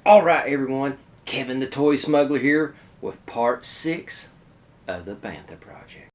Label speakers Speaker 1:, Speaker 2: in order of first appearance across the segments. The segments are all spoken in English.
Speaker 1: Alright everyone, Kevin the Toy Smuggler here with part 6 of the Bantha project.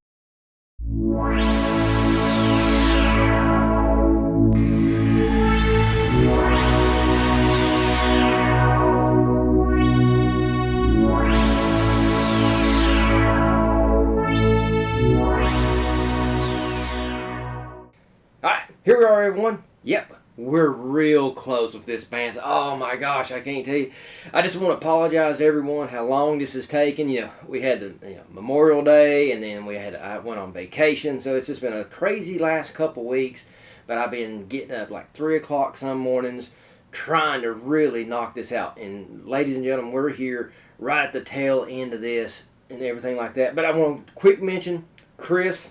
Speaker 1: Alright, here we are everyone. Yep. We're real close with this Bantha. Oh my gosh, I can't tell you. I just want to apologize to everyone how long this has taken. We had the Memorial Day, and then I went on vacation, so it's just been a crazy last couple weeks. But I've been getting up like 3 o'clock some mornings, trying to really knock this out. And ladies and gentlemen, we're here right at the tail end of this and everything like that. But I want to quick mention Chris.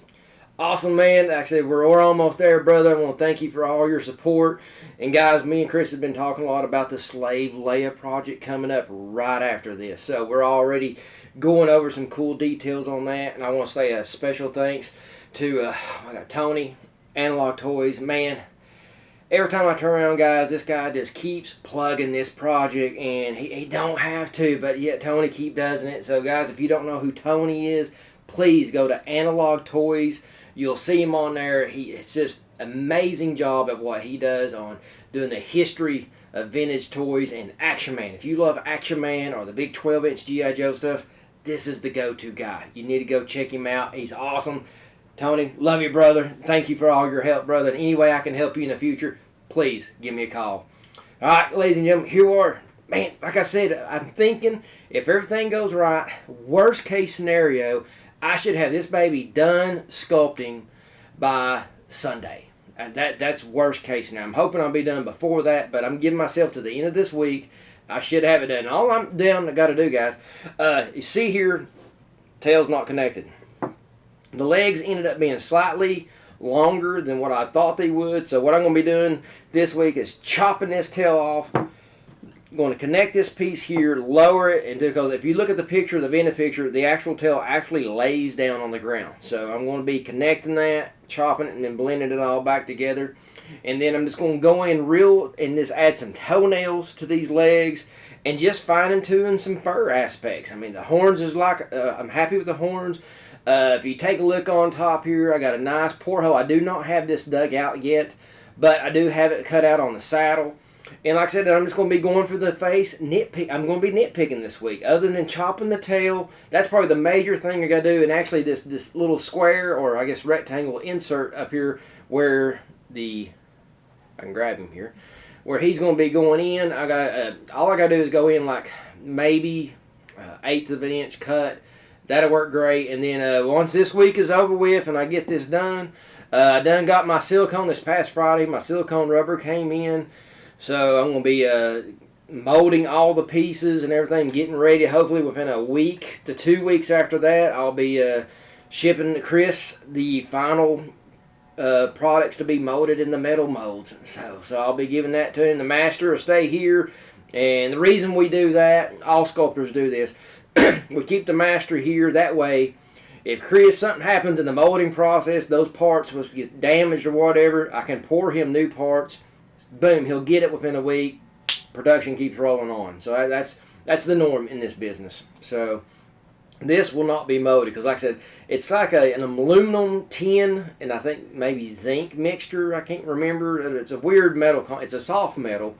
Speaker 1: Awesome, man. Actually, we're almost there, brother. I want to thank you for all your support. And guys, me and Chris have been talking a lot about the Slave Leia project coming up right after this. So we're already going over some cool details on that. And I want to say a special thanks to Tony, Analog Toys. Man, every time I turn around, guys, this guy just keeps plugging this project. And he don't have to, but yet Tony keep doing it. So guys, if you don't know who Tony is, please go to Analog Toys. You'll see him on there. It's just amazing job at what he does on doing the history of vintage toys and Action Man. If you love Action Man or the big 12-inch G.I. Joe stuff, this is the go-to guy. You need to go check him out. He's awesome. Tony, love you, brother. Thank you for all your help, brother. And any way I can help you in the future, please give me a call. All right, ladies and gentlemen, here we are. Man, like I said, I'm thinking if everything goes right, worst case scenario, I should have this baby done sculpting by Sunday. And that's worst case now. I'm hoping I'll be done before that, but I'm giving myself to the end of this week. I should have it done. All I got to do, guys, you see here, tail's not connected. The legs ended up being slightly longer than what I thought they would. So what I'm going to be doing this week is chopping this tail off. I'm going to connect this piece here, lower it, and because if you look at the picture, the vending picture, the actual tail actually lays down on the ground. So I'm going to be connecting that, chopping it, and then blending it all back together. And then I'm just going to go in and just add some toenails to these legs and just fine tuning some fur aspects. I mean, the horns is like, I'm happy with the horns. If you take a look on top here, I got a nice porthole. I do not have this dug out yet, but I do have it cut out on the saddle. And like I said, I'm just going to be going for the face, nitpick. I'm going to be nitpicking this week. Other than chopping the tail, that's probably the major thing I got to do. And actually this little square, or I guess rectangle insert up here where I can grab him here, where he's going to be going in. All I got to do is go in like maybe 1/8 of an inch cut. That'll work great. And then once this week is over with and I get this done, I done got my silicone this past Friday. My silicone rubber came in. So I'm going to be molding all the pieces and everything, getting ready. Hopefully within a week to 2 weeks after that, I'll be shipping Chris the final products to be molded in the metal molds. So I'll be giving that to him. The master will stay here. And the reason we do that, all sculptors do this, we keep the master here. That way, if something happens in the molding process, those parts was get damaged or whatever, I can pour him new parts. Boom, he'll get it within a week. Production keeps rolling on. So that's the norm in this business. So this will not be molded because, like I said, it's like an aluminum tin and I think maybe zinc mixture. I can't remember. It's a weird metal. It's a soft metal,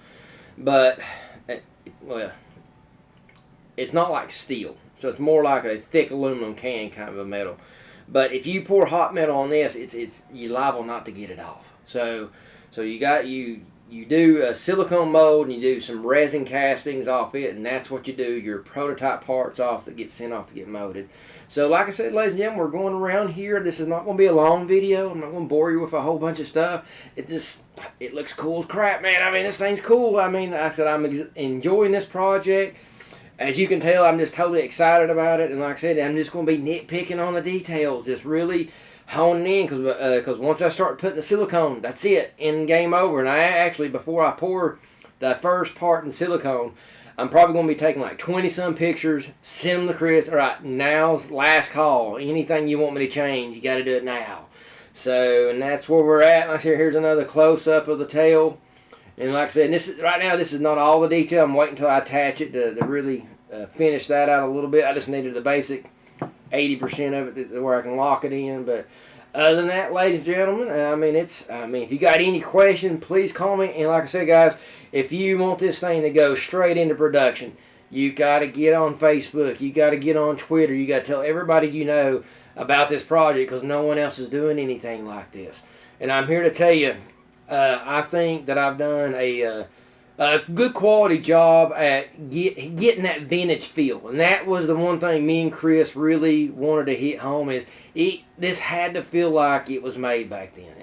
Speaker 1: but it's not like steel. So it's more like a thick aluminum can kind of a metal. But if you pour hot metal on this, it's you're liable not to get it off. So you do a silicone mold and you do some resin castings off it, and that's what you do, your prototype parts off that get sent off to get molded. So like I said, ladies and gentlemen, we're going around here. This is not going to be a long video. I'm not going to bore you with a whole bunch of stuff. It looks cool as crap, man. I mean, this thing's cool. I mean, like I said, I'm enjoying this project. As you can tell, I'm just totally excited about it. And like I said, I'm just going to be nitpicking on the details, just really honing in, because once I start putting the silicone, that's it, end game over. And I actually, before I pour the first part in silicone, I'm probably going to be taking like 20-some pictures, send them to Chris. All right, now's last call. Anything you want me to change, you got to do it now. So, and that's where we're at. Like I said, here's another close-up of the tail. And like I said, right now this is not all the detail. I'm waiting until I attach it to really finish that out a little bit. I just needed the basic 80% of it where I can lock it in. But other than that, ladies and gentlemen, I mean, if you got any questions, please call me. And like I said, guys, if you want this thing to go straight into production, you got to get on Facebook. You got to get on Twitter. You got to tell everybody you know about this project, because no one else is doing anything like this. And I'm here to tell you, I think that I've done a good quality job at getting that vintage feel. And that was the one thing me and Chris really wanted to hit home, is this had to feel like it was made back then.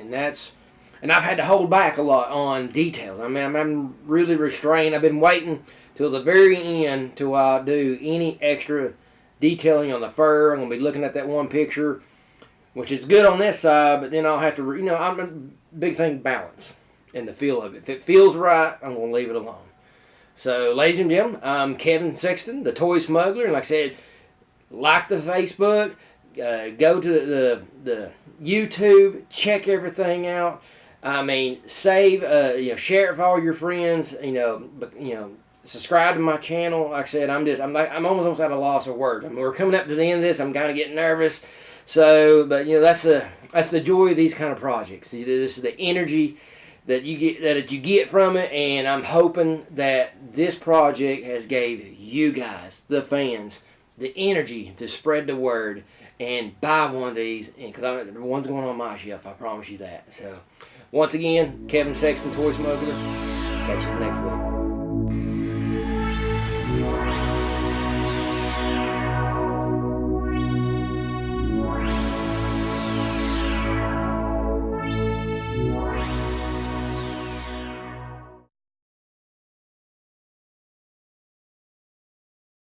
Speaker 1: And I've had to hold back a lot on details. I mean, I'm really restrained. I've been waiting till the very end till I do any extra detailing on the fur. I'm going to be looking at that one picture, which is good on this side, but then I'll have to, I'm a big thing, balance and the feel of it. If it feels right, I'm going to leave it alone. So, ladies and gentlemen, I'm Kevin Sexton, the Toy Smuggler, and like I said, like the Facebook, go to the YouTube, check everything out. I mean, save, share it with all your friends. Subscribe to my channel. Like I said, I'm almost at a loss of words. I mean, we're coming up to the end of this. I'm kind of getting nervous. So, but that's the joy of these kind of projects. This is the energy that you get from it, and I'm hoping that this project has gave you guys, the fans, the energy to spread the word and buy one of these, because the one's going on my shelf. I promise you that. So, once again, Kevin Sexton, Toy Smuggler. Catch you next week.